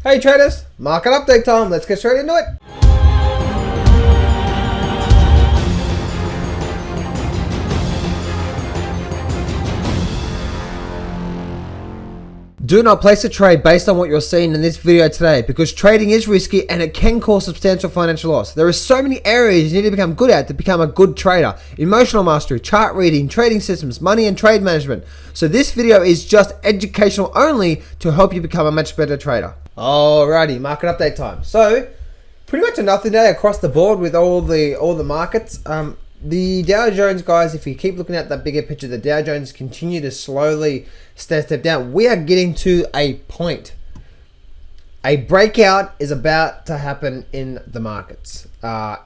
Hey traders, market update time. Let's get straight into it. Do not place a trade based on what you're seeing in this video today, because trading is risky and it can cause substantial financial loss. There are so many areas you need to become good at to become a good trader. Emotional mastery, chart reading, trading systems, money and trade management. So this video is just educational only to help you become a much better trader. Alrighty, market update time. So pretty much nothing today across the board with all the markets. The Dow Jones, guys, if you keep looking at that bigger picture, the Dow Jones continue to slowly step down. We are getting to a point. A breakout is about to happen in the markets.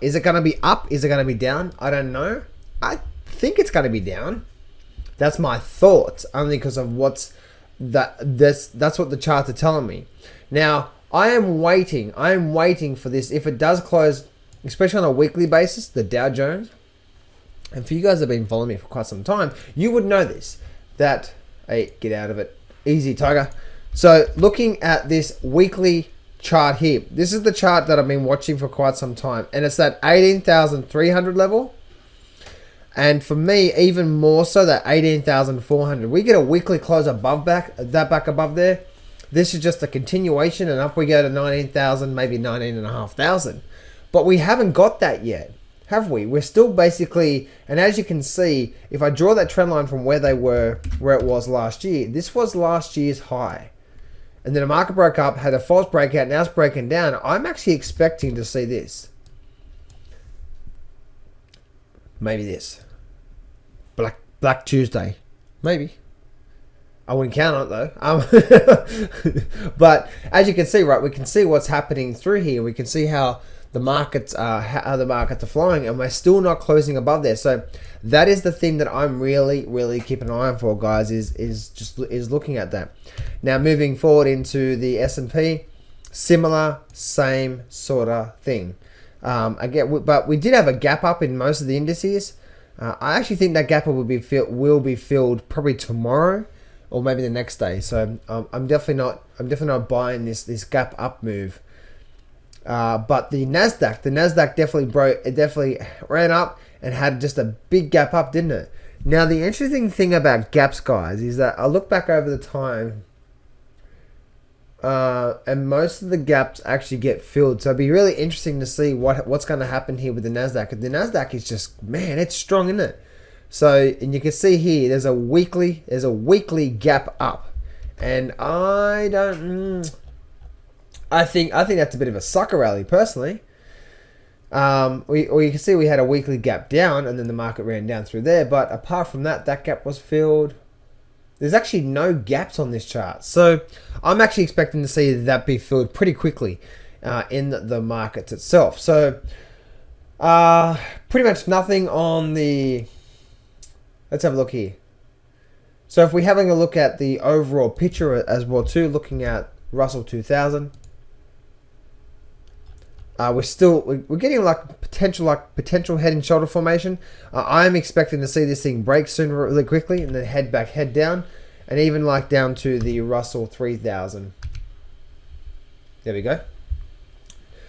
Is it going to be up? Is it going to be down? I don't know. I think it's going to be down. That's my thoughts, only because of that's what the charts are telling me. Now, I am waiting for this. If it does close, especially on a weekly basis, the Dow Jones, and for you guys that have been following me for quite some time, you would know this, that, hey, get out of it. Easy, Tiger. So looking at this weekly chart here, this is the chart that I've been watching for quite some time, and it's that 18,300 level. And for me, even more so, that 18,400. We get a weekly close above back above there. This is just a continuation, and up we go to 19,000, maybe 19,500. But we haven't got that yet, have we? We're still basically, and as you can see, if I draw that trend line from where they were, where it was last year, this was last year's high. And then the market broke up, had a false breakout, now it's breaking down. I'm actually expecting to see this. Maybe this. Black Tuesday. Maybe. I wouldn't count on it though. But as you can see, right, we can see what's happening through here. We can see how the markets are flowing, and we're still not closing above there. So that is the thing that I'm really keeping an eye on for, guys, is looking at that. Now moving forward into the S&P, similar, same sort of thing. Again, but we did have a gap up in most of the indices. I actually think that gap will be filled probably tomorrow or maybe the next day. So I'm definitely not buying this gap up move. But the Nasdaq definitely ran up and had just a big gap up, didn't it? Now the interesting thing about gaps, guys, is that I look back over the time, and most of the gaps actually get filled. So it'd be really interesting to see what's going to happen here with the Nasdaq. The Nasdaq is just, man, it's strong, isn't it? So, and you can see here, there's a weekly gap up, and I think that's a bit of a sucker rally, personally. You can see we had a weekly gap down, and then the market ran down through there. But apart from that, that gap was filled. There's actually no gaps on this chart, so I'm actually expecting to see that be filled pretty quickly in the markets itself. So pretty much nothing on the. Let's have a look here. So if we're having a look at the overall picture as well too, looking at Russell 2000, we're getting potential head and shoulder formation. I'm expecting to see this thing break soon, really quickly, and then head down, and even down to the Russell 3000. There we go.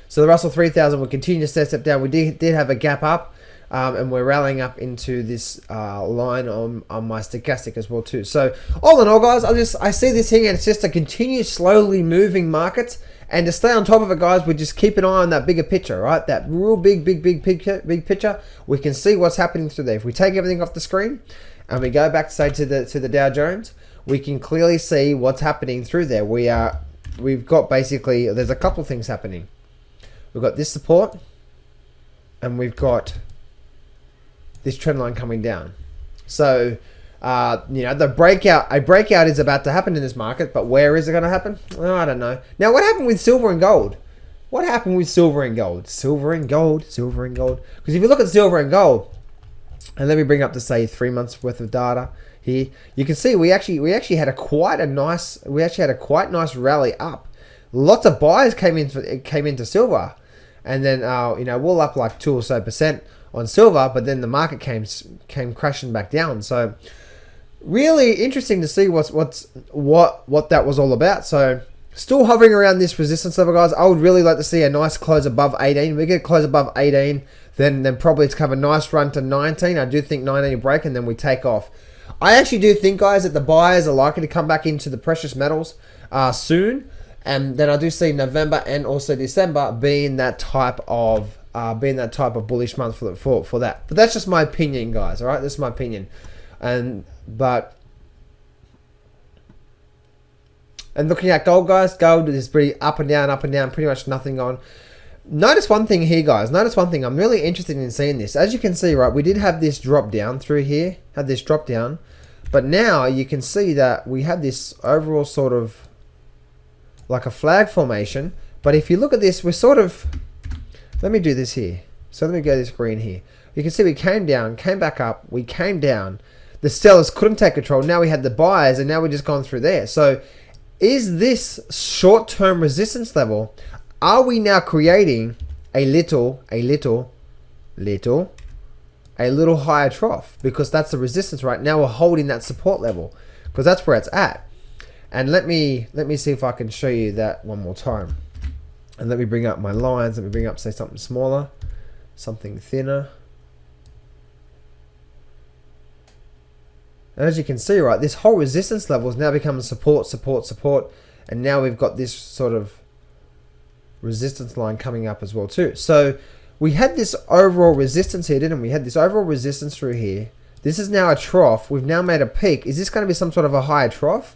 So the Russell 3000 will continue to step down. We did have a gap up. And we're rallying up into this line on my stochastic as well too. So all in all, guys, I see this thing, and it's just a continued slowly moving market. And to stay on top of it, guys, we just keep an eye on that bigger picture, right? That real big picture. We can see what's happening through there. If we take everything off the screen and we go back, say, to the Dow Jones, we can clearly see what's happening through there. We've got basically, there's a couple of things happening. We've got this support, and we've got this trend line coming down. So, a breakout is about to happen in this market, but where is it going to happen? Oh, I don't know. Now, what happened with silver and gold? Silver and gold. Because if you look at silver and gold, and let me bring up to say 3 months worth of data here, you can see we actually had a quite nice rally up. Lots of buyers came into silver, and then we're up like 2 or so percent on silver, but then the market came crashing back down. So really interesting to see what that was all about. So Still hovering around this resistance level, guys. I would really like to see a nice close above 18. We get a close above 18, then probably to have a nice run to 19. I do think 19 will break, and then we take off. I actually do think, guys, that the buyers are likely to come back into the precious metals soon, and then I do see November and also December being that type of bullish month for that. But that's just my opinion, guys. All right, that's my opinion, and looking at gold, guys, gold is pretty up and down, pretty much nothing on. Notice one thing here, guys. Notice one thing. I'm really interested in seeing this. As you can see, right, we did have this drop down through here, but now you can see that we have this overall sort of like a flag formation. But if you look at this, we're sort of, let me do this here. So let me go this green here. You can see we came down, came back up, we came down. The sellers couldn't take control. Now we had the buyers, and now we're just gone through there. So is this short-term resistance level? Are we now creating a little higher trough? Because that's the resistance right now. We're holding that support level because that's where it's at. And let me see if I can show you that one more time. And let me bring up my lines. Let me bring up, say, something smaller, something thinner. And as you can see, right, this whole resistance level is now becoming support. And now we've got this sort of resistance line coming up as well too. So we had this overall resistance here, didn't we? We had this overall resistance through here. This is now a trough. We've now made a peak. Is this going to be some sort of a higher trough?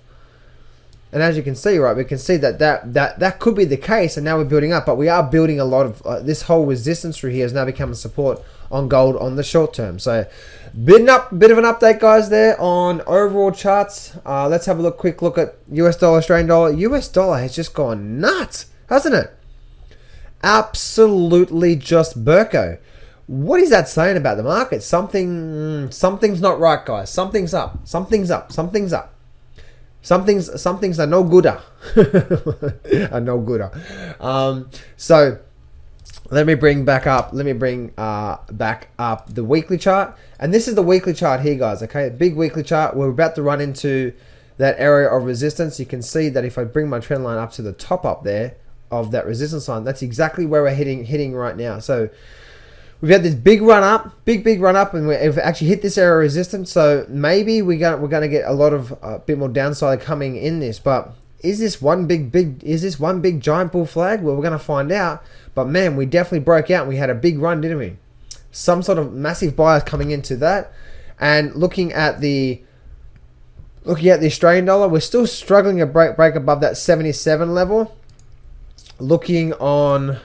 And as you can see, right, we can see that could be the case, and now we're building up, but we are building a lot of this whole resistance through here is now becoming support on gold on the short term. So bit of an update, guys, there on overall charts. Let's have a quick look at US dollar, Australian dollar. US dollar has just gone nuts, hasn't it? Absolutely just Burko. What is that saying about the market? Something's not right, guys. Something's up. Something's a no gooder. A no gooder. So let me bring back up the weekly chart. And this is the weekly chart here, guys. Okay, big weekly chart. We're about to run into that area of resistance. You can see that if I bring my trend line up to the top up there of that resistance line, that's exactly where we're hitting right now. So we've had this big run up, and we've actually hit this area of resistance. So maybe we're gonna get a lot of bit more downside coming in this. But is this one big giant bull flag? Well, we're gonna find out. But man, we definitely broke out and we had a big run, didn't we? Some sort of massive buyers coming into that. And looking at the Australian dollar, we're still struggling to break above that 77 level. Looking on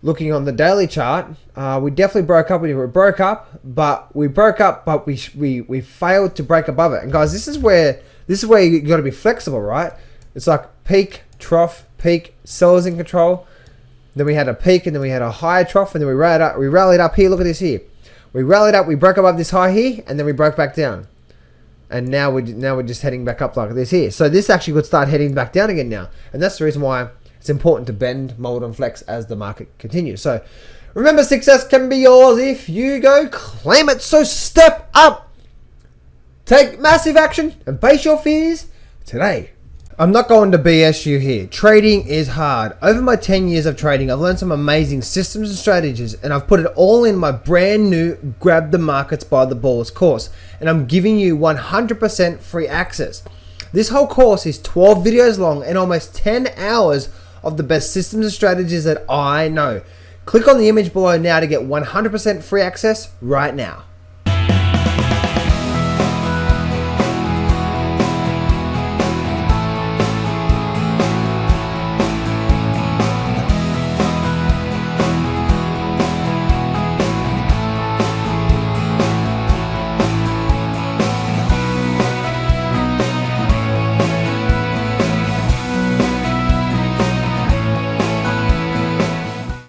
the daily chart, we definitely broke up. We broke up, but we failed to break above it. And guys, this is where you got to be flexible, right? It's like peak, trough, peak, sellers in control. Then we had a peak, and then we had a higher trough, and then we rallied up here. Look at this here. We rallied up. We broke above this high here, and then we broke back down. And now we're just heading back up like this here. So this actually could start heading back down again now, and that's the reason why it's important to bend, mold, and flex as the market continues. So remember, success can be yours if you go claim it. So step up, take massive action, and face your fears today. I'm not going to BS you here. Trading is hard. Over my 10 years of trading, I've learned some amazing systems and strategies, and I've put it all in my brand new Grab the Markets by the Balls course. And I'm giving you 100% free access. This whole course is 12 videos long and almost 10 hours of the best systems and strategies that I know. Click on the image below now to get 100% free access right now.